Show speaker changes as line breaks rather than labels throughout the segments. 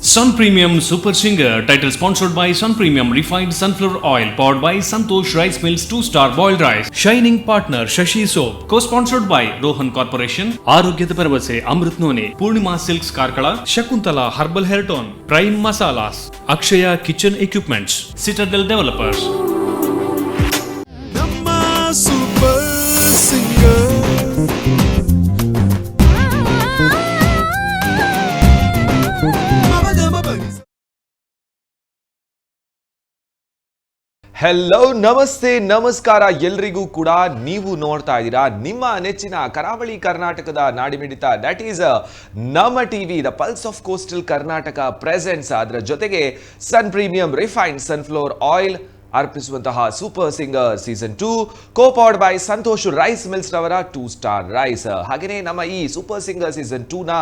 Sun Premium Super Singer, title sponsored by Sun Premium Refined Sunflower Oil, powered by Santosh Rice Mills 2-star boiled rice. Shining partner Shashi Soap, co-sponsored by Rohan Corporation. ಆರೋಗ್ಯದ ಭರವಸೆ Amrit noni, Purnima silks Karkala, Shakuntala herbal hair tone, prime masalas, Akshaya kitchen equipments, Citadel developers.
ನಮ್ಮ super singer
hello ನಮಸ್ತೆ ನಮಸ್ಕಾರ ಎಲ್ರಿಗೂ ಕೂಡ. ನೀವು ನೋಡ್ತಾ ಇದ್ದೀರಾ ನಿಮ್ಮ ನೆಚ್ಚಿನ ಕರಾವಳಿ ಕರ್ನಾಟಕದ ನಾಡಿಮಿಡಿತ, ದಟ್ ಈಸ್ ನಮ್ಮ TV, the pulse of coastal Karnataka presents. ಅದರ ಜೊತೆಗೆ sun premium refined sunflower oil ಅರ್ಪಿಸುವಂತಹ super singer season 2, co-powered by Santosh rice mills ರವರ 2-ಸ್ಟಾರ್ ರೈಸ್. ಹಾಗೆಯೇ ನಮ್ಮ ಈ ಸೂಪರ್ ಸಿಂಗರ್ ಸೀಸನ್ 2 ನ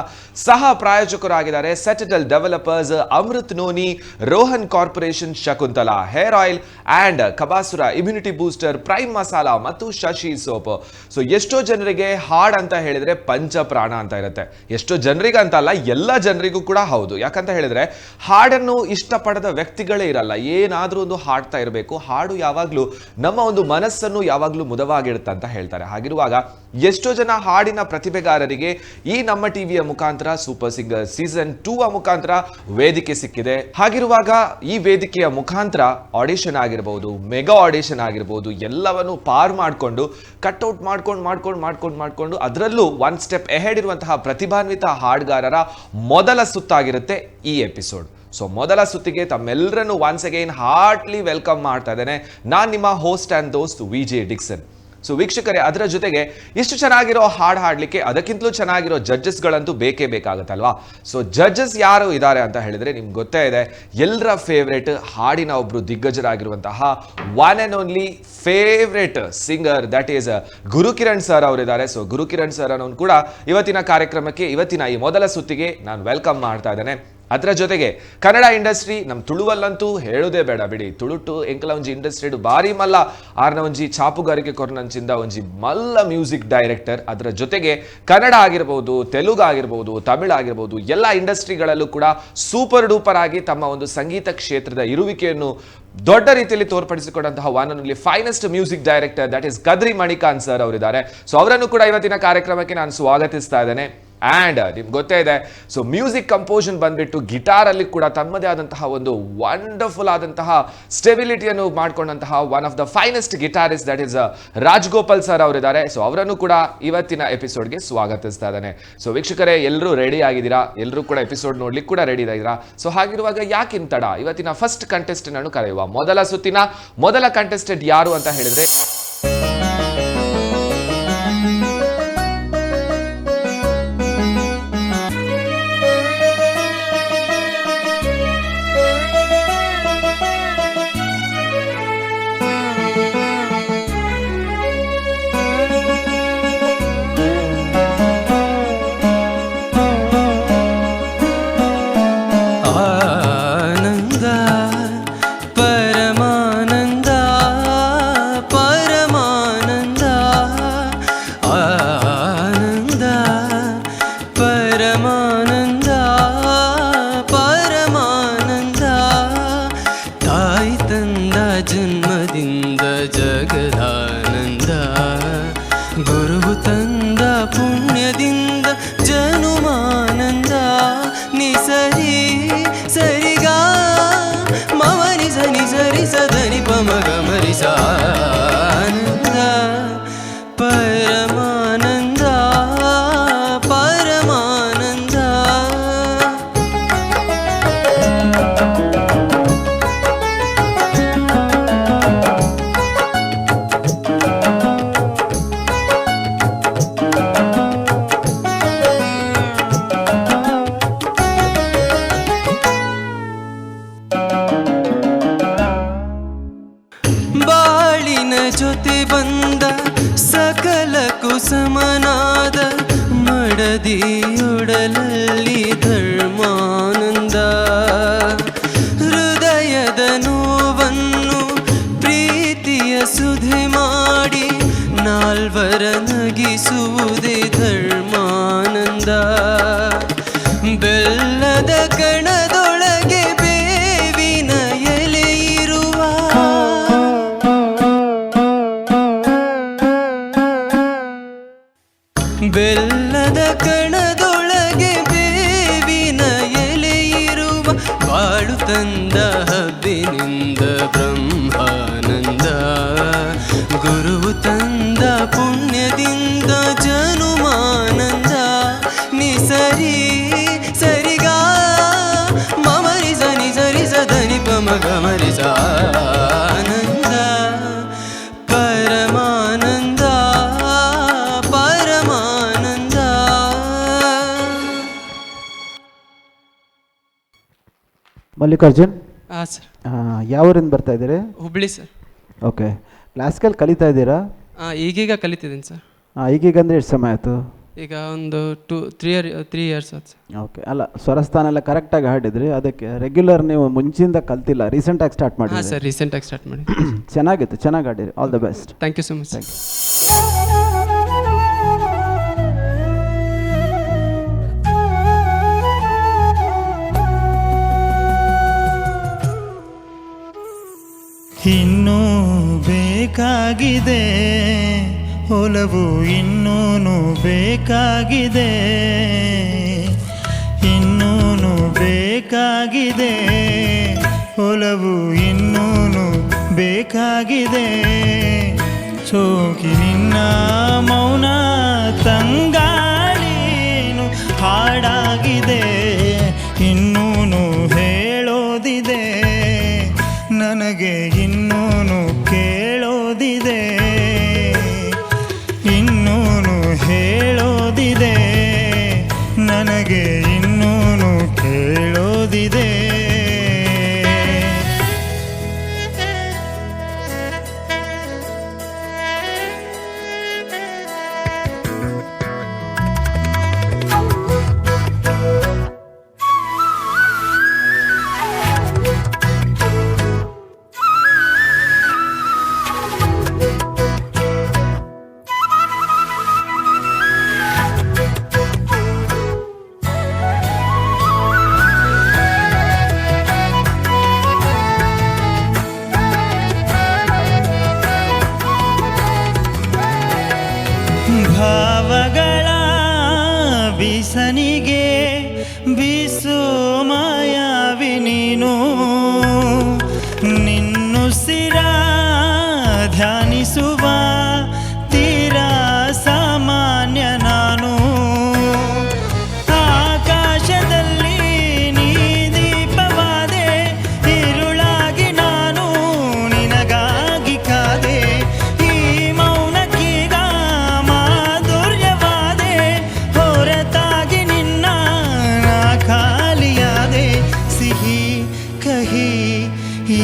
ಸಹ ಪ್ರಾಯೋಜಕರಾಗಿದ್ದಾರೆ Citadel developers, Amrit noni, Rohan corporation, Shakuntala hair oil and Kabasura immunity booster, prime masala ಮತ್ತು ಶಶಿ ಸೋಪ್. ಸೊ ಎಷ್ಟೋ ಜನರಿಗೆ ಹಾಡ್ ಅಂತ ಹೇಳಿದ್ರೆ ಪಂಚ ಪ್ರಾಣ ಅಂತ ಇರುತ್ತೆ. ಎಷ್ಟೋ ಜನರಿಗೆ ಅಂತ ಅಲ್ಲ, ಎಲ್ಲ ಜನರಿಗೂ ಕೂಡ ಹೌದು. ಯಾಕಂತ ಹೇಳಿದ್ರೆ ಹಾಡನ್ನು ಇಷ್ಟಪಡದ ವ್ಯಕ್ತಿಗಳೇ ಇರಲ್ಲ. ಏನಾದ್ರೂ ಒಂದು ಹಾಡ್ತಾ ಇರಬೇಕು. ಹಾಡು ಯಾವಾಗ್ಲೂ ನಮ್ಮ ಒಂದು ಮನಸ್ಸನ್ನು ಯಾವಾಗ್ಲೂ ಮುದವಾಗಿಡುತ್ತೆ ಅಂತ ಹೇಳ್ತಾರೆ. ಹಾಗಿರುವಾಗ ಎಷ್ಟೋ ಜನ ಹಾಡಿನ ಪ್ರತಿಭೆಗಾರರಿಗೆ ಈ ನಮ್ಮ ಟಿವಿಯ ಮುಖಾಂತರ ಸೂಪರ್ ಸಿಂಗರ್ ಸೀಸನ್ 2 ಮುಖಾಂತರ ವೇದಿಕೆ ಸಿಕ್ಕಿದೆ. ಹಾಗಿರುವಾಗ ಈ ವೇದಿಕೆಯ ಮುಖಾಂತರ ಆಡಿಷನ್ ಆಗಿರಬಹುದು, ಮೆಗಾ ಆಡಿಷನ್ ಆಗಿರಬಹುದು, ಎಲ್ಲವನ್ನು ಪಾರ್ ಮಾಡಿಕೊಂಡು ಕಟ್ಔಟ್ ಮಾಡ್ಕೊಂಡು ಅದರಲ್ಲೂ ಒನ್ ಸ್ಟೆಪ್ ಎಹೆಡ್ ಇರುವಂತಹ ಪ್ರತಿಭಾನ್ವಿತ ಹಾಡುಗಾರರ ಮೊದಲ ಸುತ್ತಾಗಿರುತ್ತೆ ಈ ಎಪಿಸೋಡ್. ಸೊ ಮೊದಲ ಸುತ್ತಿಗೆ ತಮ್ಮೆಲ್ಲರನ್ನು ಒನ್ಸ್ ಅಗೈನ್ ಹಾರ್ಟ್ಲಿ ವೆಲ್ಕಮ್ ಮಾಡ್ತಾ ಇದ್ದೇನೆ. ನಾನು ನಿಮ್ಮ ಹೋಸ್ಟ್ ಆ್ಯಂಡ್ ದೋಸ್ತ್ ವಿಜೆ ಡಿಕ್ಸನ್. ಸೊ ವೀಕ್ಷಕರೇ, ಅದರ ಜೊತೆಗೆ ಇಷ್ಟು ಚೆನ್ನಾಗಿರೋ ಹಾಡು ಹಾಡಲಿಕ್ಕೆ ಅದಕ್ಕಿಂತಲೂ ಚೆನ್ನಾಗಿರೋ ಜಡ್ಜಸ್ಗಳಂತೂ ಬೇಕೇ ಬೇಕಾಗುತ್ತಲ್ವಾ. ಸೊ ಜಡ್ಜಸ್ ಯಾರು ಇದ್ದಾರೆ ಅಂತ ಹೇಳಿದ್ರೆ ನಿಮ್ಗೆ ಗೊತ್ತೇ ಇದೆ, ಎಲ್ಲರ ಫೇವ್ರೇಟ್ ಹಾಡಿನ ಒಬ್ರು ದಿಗ್ಗಜರಾಗಿರುವಂತಹ one and only favourite singer, that is Gurukiran sir ಅವರಿದ್ದಾರೆ. ಸೊ ಗುರುಕಿರಣ್ ಸರ್ ಅನ್ನೋನು ಕೂಡ ಇವತ್ತಿನ ಕಾರ್ಯಕ್ರಮಕ್ಕೆ, ಇವತ್ತಿನ ಈ ಮೊದಲ ಸುತ್ತಿಗೆ ನಾನು ವೆಲ್ಕಮ್ ಮಾಡ್ತಾ ಇದ್ದೇನೆ. ಅದರ ಜೊತೆಗೆ ಕನ್ನಡ ಇಂಡಸ್ಟ್ರಿ ನಮ್ಮ ತುಳುವಲ್ಲಂತೂ ಹೇಳುವುದೇ ಬೇಡ ಬಿಡಿ. ತುಳುಟು ಎಂಕಲ ಒಂಜಿ ಇಂಡಸ್ಟ್ರಿ ಬಾರಿ ಮಲ್ಲ ಆರ್ನ ಒಂಜಿ ಚಾಪುಗಾರಿಕೆ ಕೊರನಂಚಿಂದ ಒಂಜಿ ಮಲ್ಲ ಮ್ಯೂಸಿಕ್ ಡೈರೆಕ್ಟರ್. ಅದರ ಜೊತೆಗೆ ಕನ್ನಡ ಆಗಿರ್ಬೋದು, ತೆಲುಗು ಆಗಿರ್ಬೋದು, ತಮಿಳು ಆಗಿರ್ಬೋದು, ಎಲ್ಲ ಇಂಡಸ್ಟ್ರಿಗಳಲ್ಲೂ ಕೂಡ ಸೂಪರ್ ಡೂಪರ್ ಆಗಿ ತಮ್ಮ ಒಂದು ಸಂಗೀತ ಕ್ಷೇತ್ರದ ಇರುವಿಕೆಯನ್ನು ದೊಡ್ಡ ರೀತಿಯಲ್ಲಿ ತೋರ್ಪಡಿಸಿಕೊಂಡಂತಹ one and only finest music director, that is Kadri Manikanth sir ಅವರಿದ್ದಾರೆ. ಸೊ ಅವರನ್ನು ಕೂಡ ಇವತ್ತಿನ ಕಾರ್ಯಕ್ರಮಕ್ಕೆ ನಾನು ಸ್ವಾಗತಿಸ್ತಾ ಇದ್ದೇನೆ. ಆ್ಯಂಡ್ ನಿಮ್ಗೆ ಗೊತ್ತೇ ಇದೆ, ಸೊ ಮ್ಯೂಸಿಕ್ ಕಂಪೋಸನ್ ಬಂದ್ಬಿಟ್ಟು ಗಿಟಾರಲ್ಲಿ ಕೂಡ ತಮ್ಮದೇ ಆದಂತಹ ಒಂದು ವಂಡರ್ಫುಲ್ ಆದಂತಹ ಸ್ಟೆಬಿಲಿಟಿಯನ್ನು ಮಾಡ್ಕೊಂಡಂತಹ one of the finest guitarist, that is Rajgopal sir ಅವರಿದ್ದಾರೆ. ಸೊ ಅವರನ್ನು ಕೂಡ ಇವತ್ತಿನ ಎಪಿಸೋಡ್ಗೆ ಸ್ವಾಗತಿಸ್ತಾ ಇದ್ದಾನೆ. ಸೊ ವೀಕ್ಷಕರೇ, ಎಲ್ಲರೂ ರೆಡಿ ಆಗಿದ್ದೀರಾ? ಎಲ್ಲರೂ ಕೂಡ ಎಪಿಸೋಡ್ ನೋಡ್ಲಿಕ್ಕೆ ಕೂಡ ರೆಡಿ ಆಗಿದ್ದೀರಾ? ಸೊ ಹಾಗಿರುವಾಗ ಯಾಕಿನ್ ತಡ, ಇವತ್ತಿನ ಫಸ್ಟ್ ಕಂಟೆಸ್ಟೆಂಟ್ ಅನ್ನು ಕರೆಯುವ. ಮೊದಲ ಸುತ್ತಿನ ಮೊದಲ ಕಂಟೆಸ್ಟೆಂಟ್ ಯಾರು ಅಂತ ಹೇಳಿದ್ರೆ
ಜನ್ಮದಿಂದ ಜಗದಾನಂದ, ಗುರು ತಂದ ಪುಣ್ಯದಿಂದ ಜನುಮಾನಂದ. ನಿಸರಿ ಸರಿಗ ಮವನಿ ಸನಿ ಸರಿ ಸದನಿ ಪಮಗ ಮರಿಸ ಆನಂದ, ಪರಮಾನಂದ ಪರಮಾನಂದ. ಜೊತೆ ಬಂದ ಸಕಲ ಕುಸಮನಾದ ಮಡದಿಯೊಡಲಲ್ಲಿ ಧರ್ಮಾನಂದ. ಹೃದಯದ ನೋವನ್ನು ಪ್ರೀತಿಯ ಸುಧೆ ಮಾಡಿ ನಾಲ್ವರ ನಗಿಸುವುದೇ ಧರ್ಮಾನಂದ. ಬೆಲ್ಲದ ಕಣದೊಳ ತಂದ ಹಬ್ಬಿನಿಂದ ಬ್ರಹ್ಮಾನಂದ, ಗುರುವು ತಂದ ಪುಣ್ಯದಿಂದ ಜನುಮಾನಂದ. ನಿಸರಿ ಸರಿಗ ಮಮರಿ ಸನಿ ಸರಿ ಸದನಿ ಪಮ ಗಮರಿ ಆನಂದ, ಪರಮಾನಂದ ಪರಮಾನಂದ.
ಮಲ್ಲಿಕಾರ್ಜುನ್,
ಹಾಂ ಸರ್.
ಯಾವೂರಿಂದ ಬರ್ತಾ ಇದ್ದೀರಿ?
ಹುಬ್ಳಿ ಸರ್.
ಓಕೆ, ಕ್ಲಾಸಿಕಲ್ ಕಲಿತಾ ಇದ್ದೀರಾ?
ಈಗೀಗ ಕಲಿತಿದ್ದೀನಿ ಸರ್.
ಈಗೀಗ ಅಂದರೆ ಎಷ್ಟು ಸಮಯ ಆಯಿತು?
ಈಗ ಒಂದು 3 ಇಯರ್ಸ್ ಆಯ್ತು ಸರ್.
ಓಕೆ, ಅಲ್ಲ ಸ್ವರಸ್ಥಾನ ಎಲ್ಲ ಕರೆಕ್ಟಾಗಿ ಹಾಡಿದ್ರಿ, ಅದಕ್ಕೆ ರೆಗ್ಯುಲರ್ ನೀವು ಮುಂಚಿಂದ ಕಲ್ತಿಲ್ಲ, ರೀಸೆಂಟಾಗಿ ಸ್ಟಾರ್ಟ್ ಮಾಡಿ?
ಹಾಂ ಸರ್, ರೀಸೆಂಟಾಗಿ ಸ್ಟಾರ್ಟ್ ಮಾಡಿ.
ಚೆನ್ನಾಗಿತ್ತು, ಚೆನ್ನಾಗಿ ಹಾಡಿರಿ. All the best.
Thank you so much.
Thank you.
ಇನ್ನೂ ಬೇಕಾಗಿದೆ ಒಲವು, ಇನ್ನೂನು ಬೇಕಾಗಿದೆ, ಇನ್ನೂನು ಬೇಕಾಗಿದೆ ಒಲವು, ಇನ್ನೂನು ಬೇಕಾಗಿದೆ. ಸೋಕಿ ನಿನ್ನ ಮೌನ ತಂಗಾಳೀನು ಹಾಡಾಗಿದೆ, ಇನ್ನೂನು ಹೇಳೋದಿದೆ ನನಗೆ, ಇನ್ನೂನು ಕೇಳೋದಿದೆ, ಇನ್ನೂನು ಹೇಳೋದಿದೆ ನನಗೆ, ಇನ್ನೂನು ಕೇಳೋದಿದೆ. ಭಾವಗಳ ಬೀಸನಿಗೆ ಬೀಸೋ ಮಾಯಾವಿ ನೀನು, ನಿನ್ನುಸಿರ ಧ್ಯಾನಿಸುವ ತೀರಾ ಸಾಮಾನ್ಯ ನಾನು. ಆಕಾಶದಲ್ಲಿ ನೀ ದೀಪವಾದೆ, ಇರುಳಾಗಿ ನಾನು ನಿನಗಾಗಿ ಕಾದೆ. ಈ ಮೌನಕ್ಕೀಗ ಮಾಧುರ್ಯವಾದೆ, ಹೊರತಾಗಿ ನಿನ್ನ ನಾ ಖಾಲಿಯಾದೆ. ಸಿಹಿ ಕಹಿ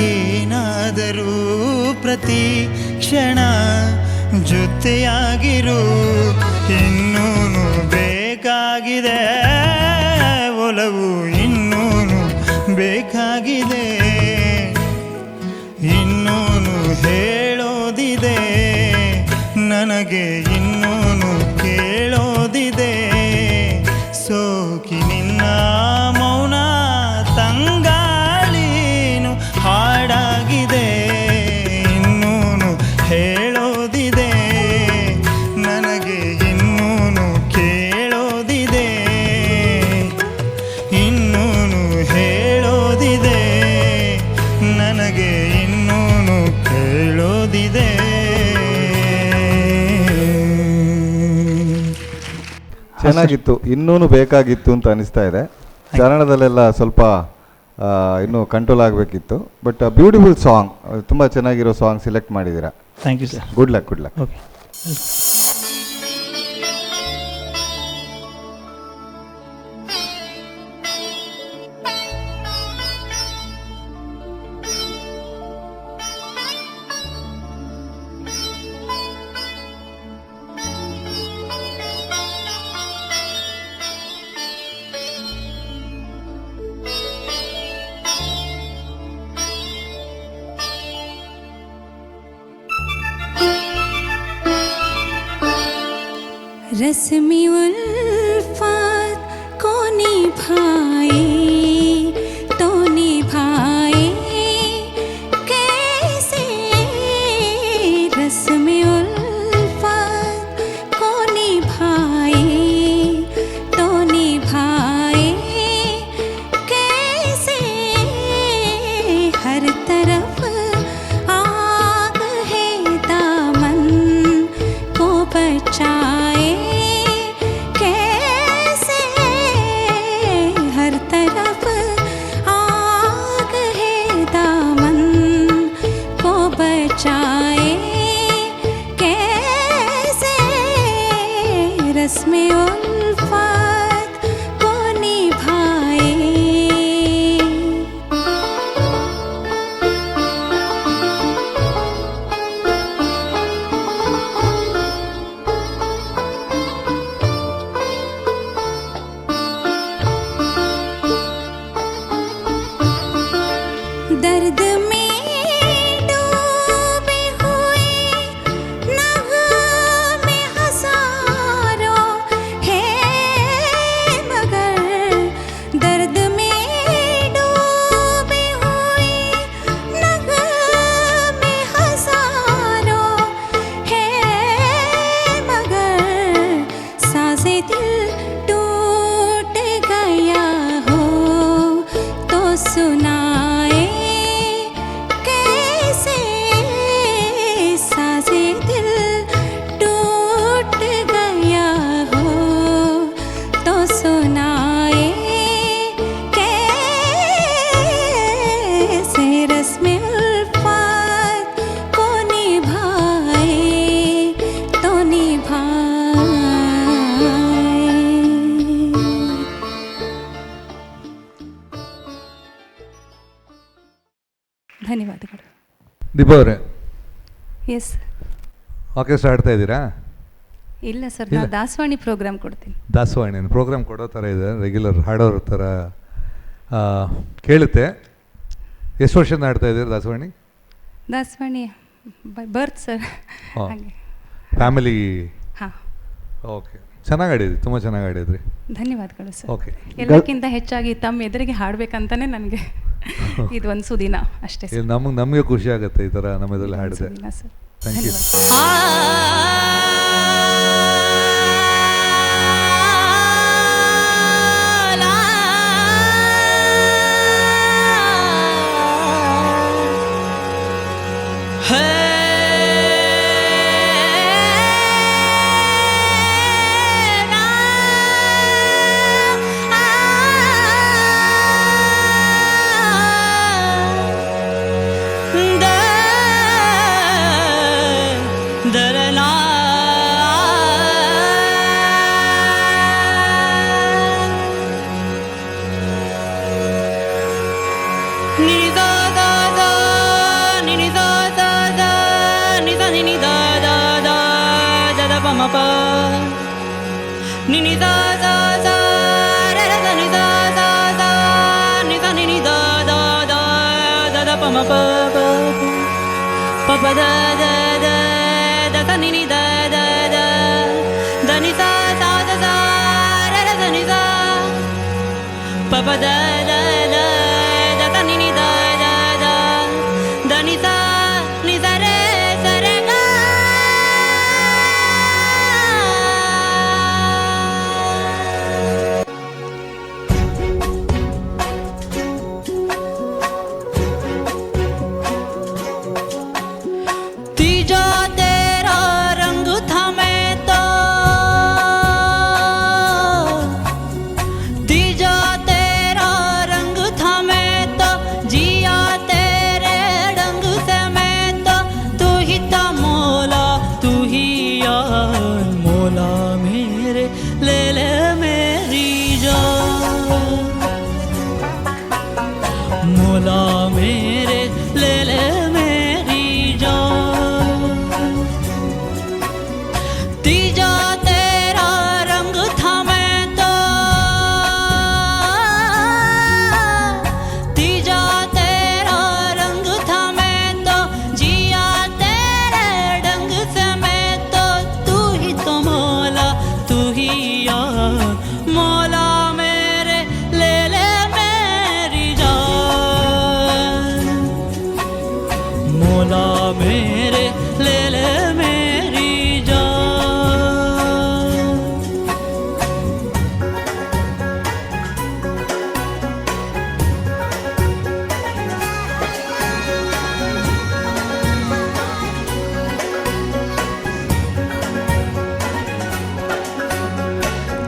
ಏನಾದರೂ ಪ್ರತಿ ಕ್ಷಣ ಜೊತೆಯಾಗಿರು, ಇನ್ನೂನು ಬೇಕಾಗಿದೆ ಒಲವು, ಇನ್ನೂನು ಬೇಕಾಗಿದೆ, ಇನ್ನೂನು ಹೇಳೋದಿದೆ ನನಗೆ, ಇನ್ನೂನು ಕೇಳೋದಿದೆ. ಸೋಕಿ ನಿನ್ನ ಮೌನ ತಂಗಾಳೀನು ಹಾಡಾಗಿದೆ, ಇನ್ನೂನು ಹೇಳೋದಿದೆ ನನಗೆ, ಇನ್ನೂನು ಕೇಳೋದಿದೆ, ಇನ್ನೂನು ಹೇಳೋದಿದೆ ನನಗೆ, ಇನ್ನೂನು ಕೇಳೋದಿದೆ.
ಚೆನ್ನಾಗಿತ್ತು, ಇನ್ನೂನು ಬೇಕಾಗಿತ್ತು ಅಂತ ಅನಿಸ್ತಾ ಇದೆ. ಚರಣದಲ್ಲೆಲ್ಲ ಸ್ವಲ್ಪ ಇನ್ನೂ ಕಂಟ್ರೋಲ್ ಆಗಬೇಕಿತ್ತು. ಬಟ್ ಬ್ಯೂಟಿಫುಲ್ ಸಾಂಗ್, ತುಂಬ ಚೆನ್ನಾಗಿರೋ ಸಾಂಗ್ ಸೆಲೆಕ್ಟ್ ಮಾಡಿದ್ದೀರಾ.
Thank you sir.
Good luck, good luck.
Okay.
रस्मी उल्फत को निभाए तो निभाए कैसे, रस्मी उल्फत को निभाए तो निभाए कैसे, दर्द में डूबे हुए नगमे हजारों है, मगर दर्द में डूबे हुए नगमे हजारों है, मगर साज़े दिल टूट गया हो तो सुनाए कैसे, साज़े दिल टूट गया हो तो सुनाए कैसे, रस्म उल्फत को निभाए तो निभाए। ಧನ್ಯವಾದಗಳು.
ದೀಪ ಅವರೇ,
ಎಸ್.
ಆರ್ಕೆಸ್ಟ್ರಾ ಆಡ್ತಾ ಇದ್ದೀರಾ?
ಇಲ್ಲ ಸರ್, ನಾನು ದಾಸವಾಣಿ ಪ್ರೋಗ್ರಾಮ್ ಕೊಡ್ತೀನಿ.
ದಾಸವಾಣಿ ಪ್ರೋಗ್ರಾಮ್ ಕೊಡೋ ಥರ ಇದೆ, ರೆಗ್ಯುಲರ್ ಹಾಡೋರ ಥರ ಕೇಳುತ್ತೆ. ಎಷ್ಟು ವರ್ಷದಿಂದ ಆಡ್ತಾ ಇದ್ದೀರಾ Dasavani?
Dasavani by birth sir.
ಹಾಂ,
ಹಾಗೆ.
ಫ್ಯಾಮಿಲಿ.
ಹಾಂ,
ಓಕೆ, ಚೆನ್ನಾಗಿ ಆಡಿದ್ರಿ, ತುಂಬ ಚೆನ್ನಾಗಿ ಆಡಿದ್ರಿ.
ಧನ್ಯವಾದಗಳು ಸರ್.
ಓಕೆ.
ಎಲ್ಲಕ್ಕಿಂತ ಹೆಚ್ಚಾಗಿ ತಮ್ಮ ಎದುರಿಗೆ ಹಾಡಬೇಕಂತಾನೆ ನನಗೆ ಇದೊಂದು ಸುದಿನ ಅಷ್ಟೇ ಸರ್.
ನಮಗೆ ಖುಷಿ ಆಗುತ್ತೆ ಈ ಥರ ನಮ್ಮ ಇದರಲ್ಲಿ ಹಾಡಿದೆ.
ಸುದಿನ ಸರ್.
Thank you.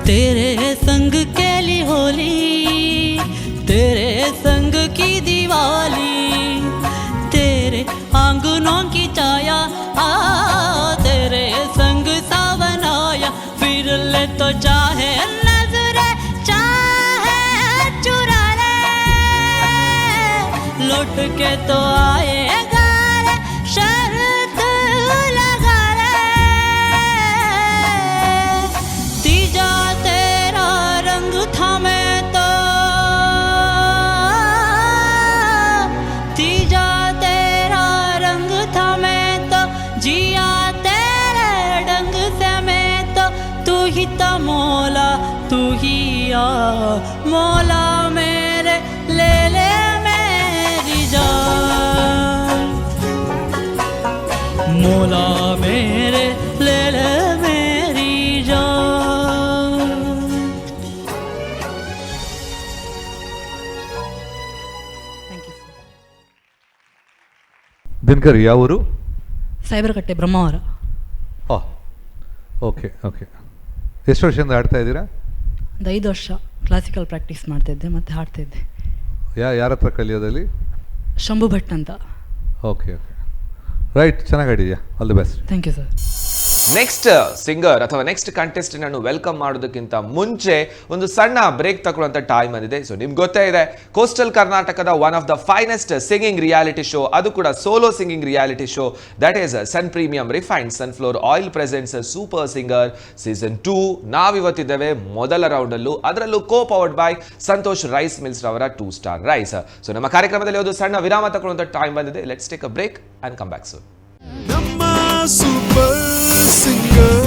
तेरे संग केली होली, तेरे संग की दिवाली, तेरे आंगनों की छाया, तेरे संग सावन आया, फिर ले तो चाहे नजरे चाहे चुरा ले, लौट के तो आएगा रे, शर्त लगा ले, तीजा तेरा रंग था मैं तो किया मौला मेरे ले ले मेरी जान मौला मेरे ले ले मेरी जान ಥ್ಯಾಂಕ್ ಯು
ದಿನಕರ್ ಯಾವ ಊರು?
ಸೈಬರ್ಕಟ್ಟೆ ಬ್ರಹ್ಮಾವರ.
Okay okay. ಎಷ್ಟು ವರ್ಷದಿಂದ ಆಡ್ತಾ ಇದ್ದೀರಾ?
ಒಂದು 5 ವರ್ಷ ಕ್ಲಾಸಿಕಲ್ ಪ್ರಾಕ್ಟೀಸ್ ಮಾಡ್ತಾಯಿದ್ದೆ ಮತ್ತು ಹಾಡ್ತಾಯಿದ್ದೆ.
ಯಾರ ಹತ್ರ ಕಲಿಯೋದಲ್ಲಿ?
ಶಂಭು ಭಟ್ ಅಂತ.
ಓಕೆ ಓಕೆ ರೈಟ್, ಚೆನ್ನಾಗಿ ಆಡಿದ್ಯಾ, all the best.
Thank you sir.
Next singer ಅಥವಾ ನೆಕ್ಸ್ಟ್ ಕಂಟೆಸ್ಟೆಂಟ್ ಅನ್ನು ವೆಲ್ಕಮ್ ಮಾಡೋದಕ್ಕಿಂತ ಮುಂಚೆ ಒಂದು ಸಣ್ಣ ಬ್ರೇಕ್ ತಗೊಳ್ಳುವಂತ ಟೈಮ್ ಬಂದಿದೆ. ಸೊ ನಿಮ್ಗೆ ಗೊತ್ತೇ ಇದೆ, ಕೋಸ್ಟಲ್ ಕರ್ನಾಟಕದ one of the finest singing reality show, ಅದು ಕೂಡ solo singing reality show, that is sun premium refined sunflower oil presents super singer season 2. ನಾವಿವತ್ತಿದ್ದೇವೆ ಮೊದಲ ರೌಂಡ್ ಅಲ್ಲೂ, ಅದರಲ್ಲೂ co powered by Santosh rice mills ರವರ 2 ಸ್ಟಾರ್ ರೈಸ್. ಸೊ ನಮ್ಮ ಕಾರ್ಯಕ್ರಮದಲ್ಲಿ ಒಂದು ಸಣ್ಣ ವಿರಾಮ ತಗೊಳ್ಳುವಂತ ಟೈಮ್ ಬಂದಿದೆ. Let's take a break and come back soon.
ನಮ್ಮ ಸೂಪರ್ ಸಿಂಗರ್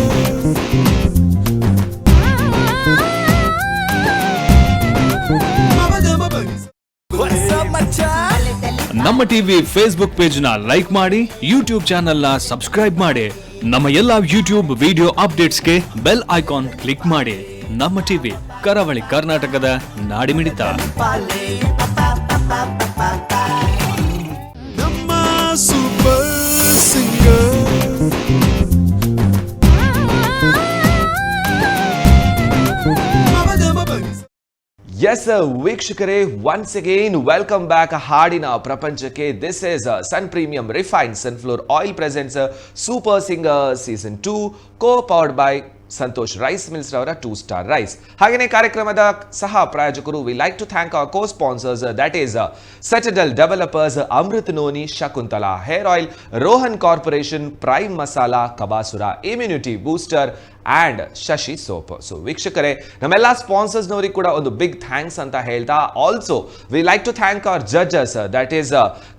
ನಮ್ಮ ಟಿವಿ ಫೇಸ್ಬುಕ್ ಪೇಜ್ ನ ಲೈಕ್ ಮಾಡಿ, ಯೂಟ್ಯೂಬ್ ಚಾನೆಲ್ ನ ಸಬ್ಸ್ಕ್ರೈಬ್ ಮಾಡಿ, ನಮ್ಮ ಎಲ್ಲಾ ಯೂಟ್ಯೂಬ್ ವಿಡಿಯೋ ಅಪ್ಡೇಟ್ಸ್ಗೆ ಬೆಲ್ ಐಕಾನ್ ಕ್ಲಿಕ್ ಮಾಡಿ. ನಮ್ಮ ಟಿವಿ, ಕರಾವಳಿ ಕರ್ನಾಟಕದ ನಾಡಿಮಿಡಿತ.
ನಮ್ಮ ಸೂಪರ್ ಸಿಂಗರ್
ಎಸ್ ವೀಕ್ಷಕರೇ, ಒನ್ಸ್ ಅಗೇನ್ ವೆಲ್ಕಮ್ ಬ್ಯಾಕ್ ಹಾಡಿನ ಪ್ರಪಂಚಕ್ಕೆ. This is sun premium refined sunflower oil presents super singer season 2 co powered by Santosh rice mills ರವರ 2 ಸ್ಟಾರ್ ರೈಸ್. ಹಾಗೆಯೇ ಕಾರ್ಯಕ್ರಮದ ಸಹ ಪ್ರಾಯೋಜಕರು, we like to thank our co sponsors, that is Citadel developers, Amrit noni, Shakuntala hair oil, Rohan corporation, prime masala, Kabasura immunity booster and Shashi soap. So ವೀಕ್ಷಕರೇ, ನಮ್ಮೆಲ್ಲ ಸ್ಪಾನ್ಸರ್ಸ್ನವ್ರಿಗೆ ಕೂಡ ಒಂದು ಬಿಗ್ ಥ್ಯಾಂಕ್ಸ್ ಅಂತ ಹೇಳ್ತಾ, also we like to thank our judges, that is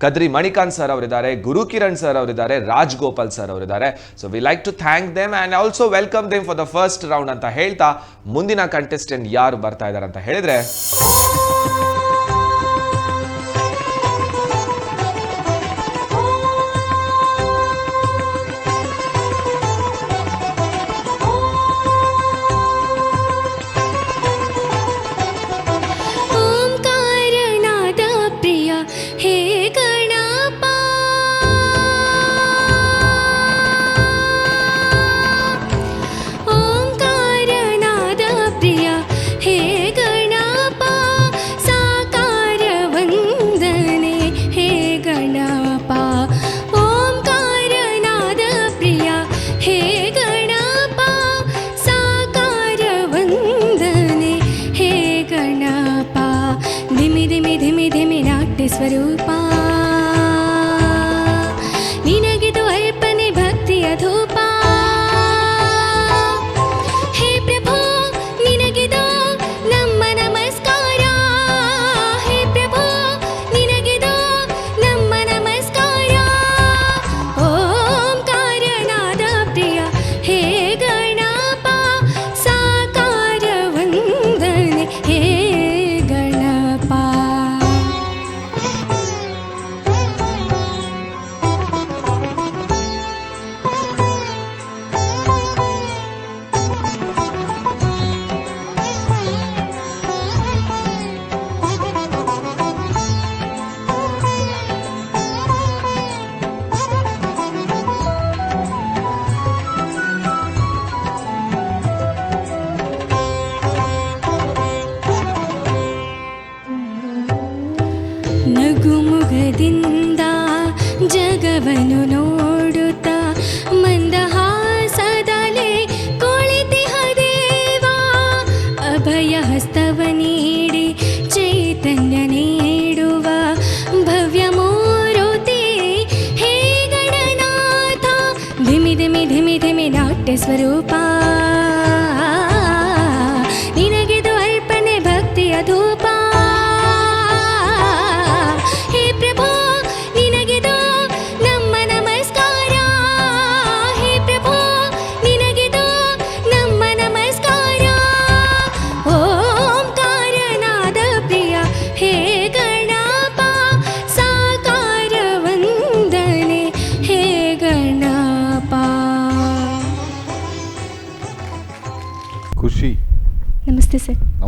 Kadri Manikanth sir ಅವರಿದ್ದಾರೆ, Gurukiran sir ಅವರಿದ್ದಾರೆ, Raj Gopal sir ಅವರಿದ್ದಾರೆ. So we like to thank them and also welcome them for the first round ಅಂತ ಹೇಳ್ತಾ, ಮುಂದಿನ ಕಂಟೆಸ್ಟೆಂಟ್ ಯಾರು ಬರ್ತಾ ಇದ್ದಾರೆ ಅಂತ ಹೇಳಿದ್ರೆ,
ಸ್ವರೂಪ ನಿನಗಿದು ಅರ್ಪಣೆ ಭಕ್ತಿಯ ಧೂಪ. ಹೇ ಪ್ರಭು ನಿನಗಿದು ನಮ್ಮ ನಮಸ್ಕಾರ. ಹೇ ಪ್ರಭು ನಿನಗಿದು ನಮ್ಮ ನಮಸ್ಕಾರ. ಓಂಕಾರನಾದ ಪ್ರಿಯ ಹೇ ಗಣಪ, ಸಾಕಾರ ವಂದನೆ ಹೇ ಗಣಪ. ನಗುಮುಗದಿಂದ ಜಗವನ್ನು ನೋಡುತ್ತಾ ಮಂದಹಾಸದಲೆ ಕುಳಿತಿಹ ದೇವಾ. ಅಭಯ ಹಸ್ತವ ನೀಡಿ ಚೈತನ್ಯ ನೀಡುವ ಭವ್ಯ ಮೂರುತಿ ಹೇ ಗಣನಾಥ. ಧಿಮಿ ಧಿಮಿ ಧಿಮಿ ಧಿಮಿ ನಾಟ್ಯ ಸ್ವರೂಪ ನಿನಗಿದು ಅರ್ಪಣೆ ಭಕ್ತಿಯ ಧೂಪ. ಓ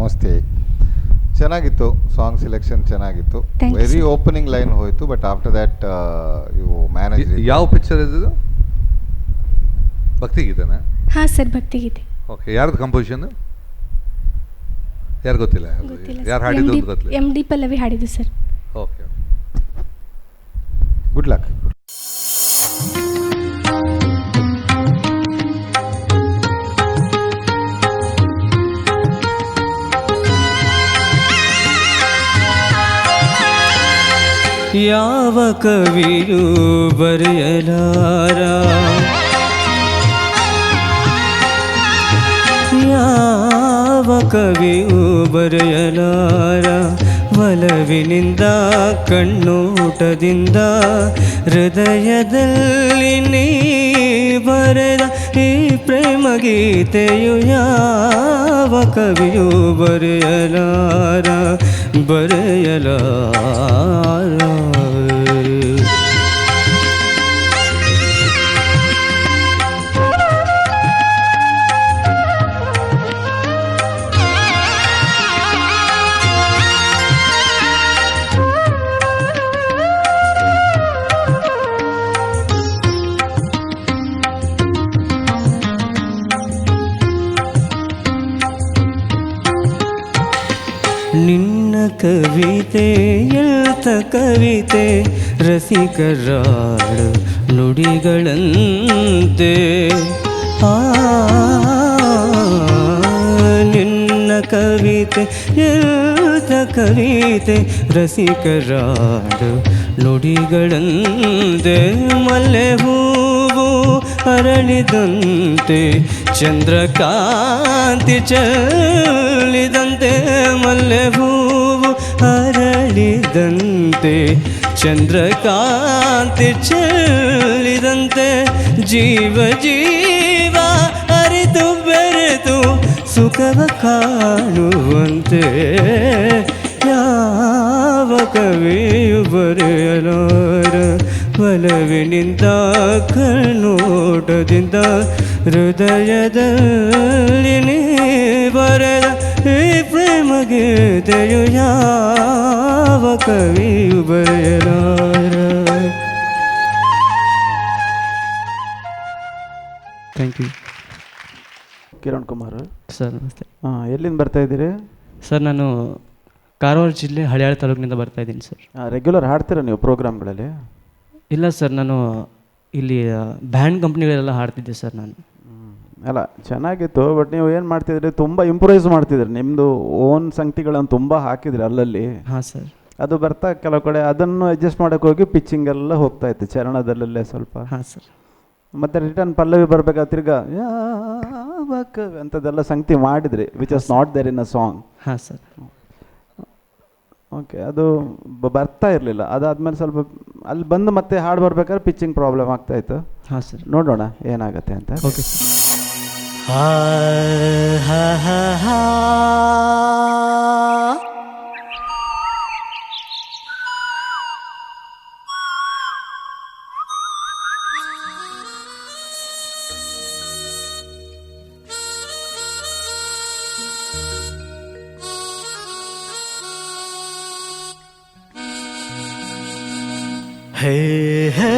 ನಮಸ್ತೆ. ಚೆನ್ನಾಗಿತ್ತು, ಸಾಂಗ್ ಸೆಲೆಕ್ಷನ್ ಚೆನ್ನಾಗಿತ್ತು.
Thanks.
ವೆರಿ ಓಪನಿಂಗ್ ಲೈನ್ ಹೋಯಿತು, ಬಟ್ ಆಫ್ಟರ್ ದ್ಯಾಟ್ ಇವು ಮ್ಯಾನೇಜ್.
ಯಾವ ಪಿಕ್ಚರ್ ಇದು? ಭಕ್ತಿಗೀತೆನಾ?
ಹಾಂ ಸರ್, ಭಕ್ತಿಗೀತೆ.
ಓಕೆ, ಯಾರ್ದು ಕಂಪೋಸಿಷನ್? ಯಾರು ಗೊತ್ತಿಲ್ಲ, ಯಾರು ಹಾಡಿದ್ದು ಅಂತ ಗೊತ್ತಿಲ್ಲ.
ಎಂ ಡಿ ಪಲ್ಲವಿ ಹಾಡಿದ್ದು ಸರ್.
Okay,
good luck.
ಯಾವ ಕವಿಯೂ ಬರೆಯಲಾರ, ಯಾವ ಕವಿಯೂ ಬರೆಯಲಾರ, ಒಲವಿನಿಂದ ಕಣ್ಣೋಟದಿಂದ ಹೃದಯದಲ್ಲಿ ನೀ ಬರೆದ ಈ ಪ್ರೇಮ ಗೀತೆಯು ಯಾವ ಕವಿಯೂ ಬರೆಯಲಾರ, ಬರೆಯಲಾರ. ನಿನ್ನ ಕವಿತೆ ಎಳ್ತ ಕವಿತೆ ರಸಿಕರಾಳು ನುಡಿಗಳಂತೆ, ನಿನ್ನ ಕವಿತೆ ಎಳ್ತ ಕವಿತೆ ರಸಿಕರಾಳು ನುಡಿಗಳಂತೆ, ಮಲ್ಲೆ ಹೂವು ಅರಳಿದಂತೆ ಚಂದ್ರಕಾಂತಿ ಚೆಲ್ಲಿದಂತೆ, ಮಲ್ಲೆ ಹೂವು ಅರಳಿದಂತೆ ಚಂದ್ರಕಾಂತಿ ಚೆಲ್ಲಿದಂತೆ, ಜೀವ ಜೀವ ಅರಿತು ಬೆರೆತು ಸುಖವ ಕಾಣುವಂತೆ ಯಾವ ಕವಿಯು ಬರೆಯಲಾರ, ಒಲವಿನಿಂದ ಕಣ್ಣೋಟದಿಂದ ಹೃದಯದಲ್ಲಿ ನೀ ಬರೆದ ಈ ಪ್ರೇಮ ಗೀತೆಯು ಯಾವ ಕವಿಯು ಬರೆಯಲಾರ. Thank you.
Kiran Kumar
sir, ನಮಸ್ತೆ.
ಎಲ್ಲಿಂದ ಬರ್ತಾ ಇದ್ದೀರಿ
ಸರ್? ನಾನು ಕಾರವಾರ ಜಿಲ್ಲೆ ಹಳಿಯಾಳ ತಾಲೂಕಿನಿಂದ ಬರ್ತಾ ಇದ್ದೀನಿ ಸರ್.
ರೆಗ್ಯುಲರ್ ಹಾಡ್ತೀರಾ ನೀವು ಪ್ರೋಗ್ರಾಮ್ಗಳಲ್ಲಿ?
ಇಲ್ಲ ಸರ್, ನಾನು ಇಲ್ಲಿ ಬ್ಯಾಂಡ್ ಕಂಪ್ನಿಗಳೆಲ್ಲ ಹಾಡ್ತಿದ್ದೆ ಸರ್ ನಾನು.
ಅಲ್ಲ, ಚೆನ್ನಾಗಿತ್ತು, ಬಟ್ ನೀವು ಏನು ಮಾಡ್ತಿದ್ರಿ, ತುಂಬ ಇಂಪ್ರೂವೈಸ್ ಮಾಡ್ತಿದ್ರಿ, ನಿಮ್ಮದು ಓನ್ ಸಂಗತಿಗಳನ್ನು ತುಂಬ ಹಾಕಿದ್ರಿ ಅಲ್ಲಲ್ಲಿ.
ಹಾಂ ಸರ್.
ಅದು ಬರ್ತಾ ಕೆಲವು ಕಡೆ ಅದನ್ನು ಅಡ್ಜಸ್ಟ್ ಮಾಡೋಕ್ಕೆ ಹೋಗಿ ಪಿಚ್ಚಿಂಗ್ ಎಲ್ಲ ಹೋಗ್ತಾ ಇತ್ತು ಚರಣದಲ್ಲೇ ಸ್ವಲ್ಪ.
ಹಾಂ ಸರ್.
ಮತ್ತು ರಿಟರ್ನ್ ಪಲ್ಲವಿ ಬರ್ಬೇಕಾದ್ರೆ ತಿರ್ಗಾ ಯಾವ ಕವಿ ಅಂಥದ್ದೆಲ್ಲ ಸಂಗತಿ ಮಾಡಿದ್ರಿ, which was not there in a song.
ಹಾಂ ಸರ್.
ಓಕೆ, ಅದು ಬರ್ತಾ ಇರಲಿಲ್ಲ. ಅದಾದಮೇಲೆ ಸ್ವಲ್ಪ ಅಲ್ಲಿ ಬಂದು ಮತ್ತೆ ಹಾಡು ಬರ್ಬೇಕಾದ್ರೆ ಪಿಚ್ಚಿಂಗ್ ಪ್ರಾಬ್ಲಮ್ ಆಗ್ತಾಯಿತ್ತು.
ಹಾಂ ಸರ್.
ನೋಡೋಣ ಏನಾಗುತ್ತೆ ಅಂತ.
Okay sir. ಹೇ ಹೇ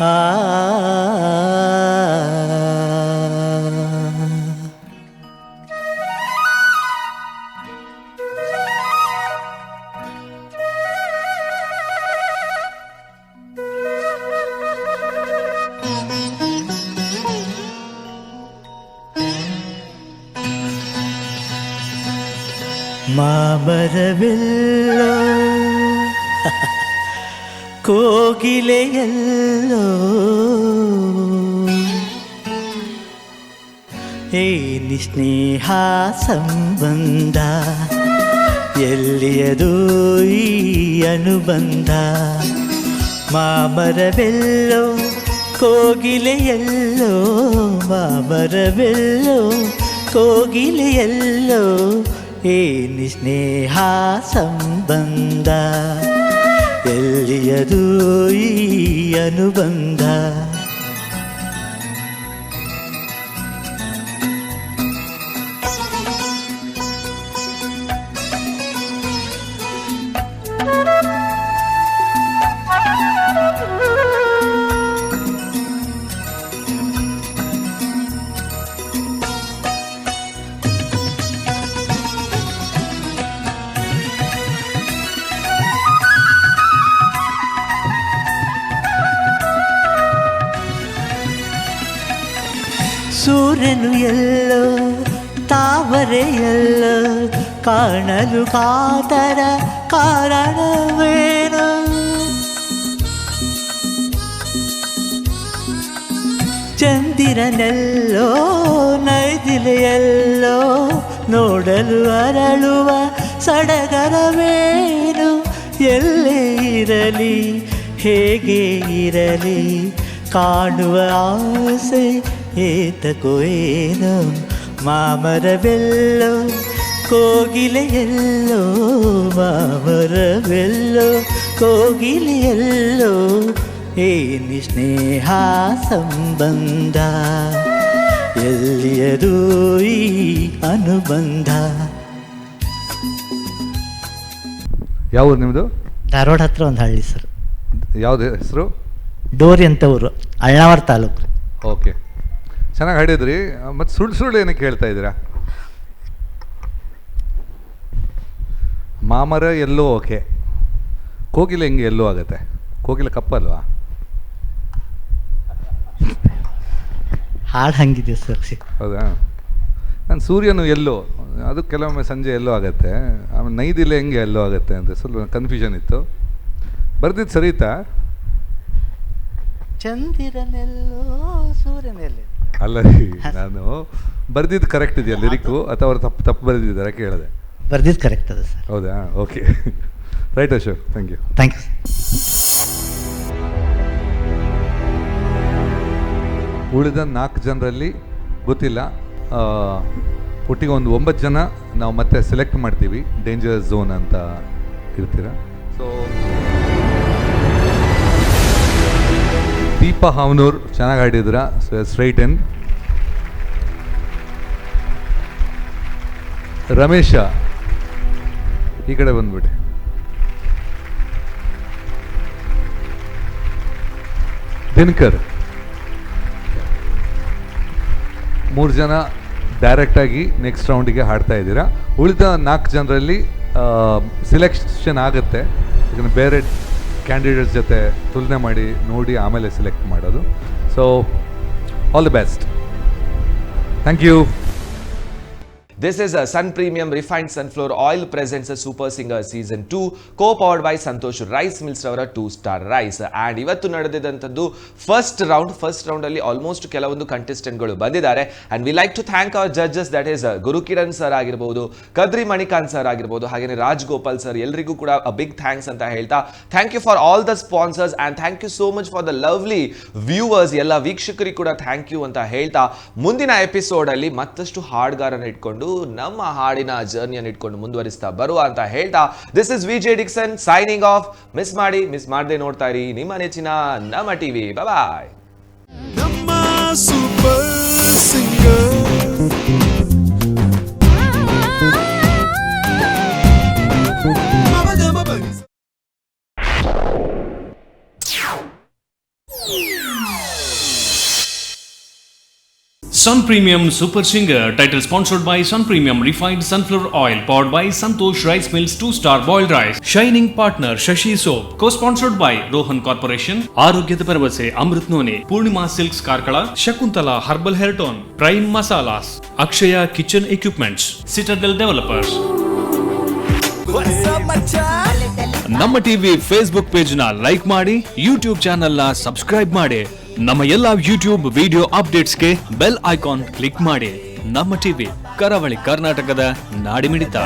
ಆ ಮಾಮರವೆಲ್ಲೋ ಕೋಗಿಲೆಯಲ್ಲೋ ಏನಿ ಸ್ನೇಹ ಸಂಬಂಧ ಎಲ್ಲಿಯದು ಈ ಅನುಬಂಧ ಮಾಮರವೆಲ್ಲೋ ಕೋಗಿಲೆಯಲ್ಲೋ ಮಾಮರವೆಲ್ಲೋ ಕೋಗಿಲೆಯಲ್ಲೋ ಏನಿ ಸ್ನೇಹ ಸಂಬಂಧ ಎಲ್ಲಿಯದು ಈ ಅನುಬಂಧ
ನಲಿಯಲು ಎಲ್ಲೋ ತಾವರೆಯಲ್ಲೋ ಕಾಣಲು ಕಾತರ ಕಾರಣವೇನು ಚಂದಿರನೆಲ್ಲೋ ನೈದಿಲೆಯಲ್ಲೋ ನೋಡಲು ಅರಳುವ ಸಡಗರವೇನು ಎಲ್ಲೇ ಇರಲಿ ಹೇಗೆ ಇರಲಿ ಕಾಣುವ ಆಸೆ ಏತಕೋ ಏನೋ ಮಾಮರವೆಲ್ಲೋ ಕೋಗಿಲೆಯಲ್ಲೋ ಮಾಮರವೆಲ್ಲೋ ಕೋಗಿಲೆಯಲ್ಲೋ ಏನಿ ಸ್ನೇಹ ಸಂಬಂಧ ಎಲ್ಲಿಯದು ಈ ಅನುಬಂಧ.
ಯಾವ ಊರು ನಿಮ್ಮದು?
ಧಾರವಾಡ ಹತ್ರ ಒಂದು ಹಳ್ಳಿ ಸರ್.
ಯಾವುದು ಹೆಸರು?
ಡೋರಿ ಅಂತ ಊರು, ಅಳ್ನಾವರ ತಾಲೂಕು.
ಓಕೆ, ಚೆನ್ನಾಗಿ ಹಾಡಿದ್ರಿ. ಮತ್ತು ಸುಳ್ಳು ಏನಕ್ಕೆ ಹೇಳ್ತಾ ಇದ್ದೀರಾ? ಮಾಮರ ಎಲ್ಲೋ ಓಕೆ, ಕೋಗಿಲೆ ಹೆಂಗೆ ಎಲ್ಲೋ ಆಗುತ್ತೆ? ಕೋಗಿಲೆ ಕಪ್ಪಲ್ವಾ?
ಹಾಡು ಹಂಗಿದೆ ಸರ್.
ಹೌದಾ? ನಾನು ಸೂರ್ಯನು ಎಲ್ಲೋ, ಅದು ಕೆಲವೊಮ್ಮೆ ಸಂಜೆ ಎಲ್ಲೋ ಆಗುತ್ತೆ. ಆಮೇಲೆ ನೈದಿಲೆ ಹೆಂಗೆ ಎಲ್ಲೋ ಆಗುತ್ತೆ ಅಂತ ಸ್ವಲ್ಪ ಕನ್ಫ್ಯೂಷನ್ ಇತ್ತು. ಬರ್ದಿದ್ದು ಸರಿತಾ?
ಚಂದಿರನೆಲ್ಲೋ ಸೂರ್ಯನೆಲ್ಲೋ
ಅಲ್ಲ ರೀ, ನಾನು ಬರ್ದಿದ್ದು ಕರೆಕ್ಟ್ ಇದೆಯಾ ಲಿರಿಕ್ಕು ಅಥವಾ ಅವ್ರು ತಪ್ಪು ಬರೆದಿದ್ದಾರೆ ಕೇಳಿದೆ?
ಬರ್ದಿದ್ದು ಕರೆಕ್ಟ್ ಅದ ಸರ್.
ಹೌದಾ? Okay, right Ashok, thank you.
Thank you.
ಉಳಿದ 4 ಜನರಲ್ಲಿ ಗೊತ್ತಿಲ್ಲ, ಒಟ್ಟಿಗೆ ಒಂದು 9 ಜನ ನಾವು ಮತ್ತೆ ಸೆಲೆಕ್ಟ್ ಮಾಡ್ತೀವಿ. ಡೇಂಜರ್ ಝೋನ್ ಅಂತ ಇರ್ತೀರ. ಸೊ ದೀಪಾ ಹಾವನೂರ್ ಚೆನ್ನಾಗಿ ಹಾಡಿದ್ರ, ಸ್ಟ್ರೈಟ್ ಎಂಡ್. ರಮೇಶ ಈ ಕಡೆ ಬಂದ್ಬಿಡಿ. ದಿನಕರ್. 3 ಜನ ಡೈರೆಕ್ಟಾಗಿ ನೆಕ್ಸ್ಟ್ ರೌಂಡಿಗೆ ಹಾಡ್ತಾ ಇದ್ದೀರಾ. ಉಳಿದ 4 ಜನರಲ್ಲಿ ಸಿಲೆಕ್ಷನ್ ಆಗುತ್ತೆ, ಯಾಕಂದರೆ ಬೇರೆ ಕ್ಯಾಂಡಿಡೇಟ್ಸ್ ಜೊತೆ ತುಲನೆ ಮಾಡಿ ನೋಡಿ ಆಮೇಲೆ ಸೆಲೆಕ್ಟ್ ಮಾಡೋದು. So all the best. Thank you.
This is a Sun Premium Refined Sunflower Oil presents a Super Singer Season 2 co-powered by Santosh Rice Mills ಅವರ 2-star rice. and ಇವತ್ತು ನಡೆದಿದ್ದಂಥದ್ದು ಫಸ್ಟ್ ರೌಂಡ್ ಅಲ್ಲಿ almost ಕೆಲವೊಂದು ಕಂಟೆಸ್ಟೆಂಟ್ಗಳು ಬಂದಿದ್ದಾರೆ. and we like to thank our judges, that is Gurukiran sir ಆಗಿರಬಹುದು, Kadri Manikanth sir ಆಗಿರಬಹುದು, ಹಾಗೇನೆ Raj Gopal sir, ಎಲ್ಲರಿಗೂ ಕೂಡ a big thanks ಅಂತ ಹೇಳ್ತಾ, thank you for all the sponsors and thank you so much for the lovely viewers. ಎಲ್ಲ ವೀಕ್ಷಕರಿಗೆ ಕೂಡ ಥ್ಯಾಂಕ್ ಯು ಅಂತ ಹೇಳ್ತಾ, ಮುಂದಿನ ಎಪಿಸೋಡ್ ಅಲ್ಲಿ ಮತ್ತಷ್ಟು ಹಾಡುಗಾರನ ಇಟ್ಕೊಂಡು ನಮ್ಮ ಹಾಡಿನ ಜರ್ನಿಯನ್ನು ಇಟ್ಕೊಂಡು ಮುಂದುವರಿಸ್ತಾ ಬರುವ ಅಂತ ಹೇಳ್ತಾ, this is VJ Dixon signing off. Miss ಮಾಡದೆ ನೋಡ್ತಾ ಇರಿ ನಿಮ್ಮ ನೆಚ್ಚಿನ ನಮ್ಮ ಟಿವಿ. ಬಾಯ್.
ನಮ್ಮ super singer
Sun Premium Super Singer, title sponsored by Sun Premium Refined Sunflower Oil, powered by Santosh Rice Mills 2-star boiled rice. Shining partner Shashi Soap, co-sponsored by Rohan Corporation, Arogyada Parvase Amrit None, Purnima Silks Karkala, Shakuntala Herbal Hair Tone, Prime Masalas, Akshaya Kitchen Equipments, Citadel Developers. ನಮ್ಮ TV Facebook page ನ like ಮಾಡಿ, YouTube channel ನ subscribe ಮಾಡಿ, ನಮ್ಮ ಎಲ್ಲ YouTube video ಅಪ್ಡೇಟ್ಸ್ಗೆ bell icon click ಮಾಡಿ. ನಮ್ಮ ಟಿವಿ, ಕರಾವಳಿ ಕರ್ನಾಟಕದ ನಾಡಿಮಿಡಿತ.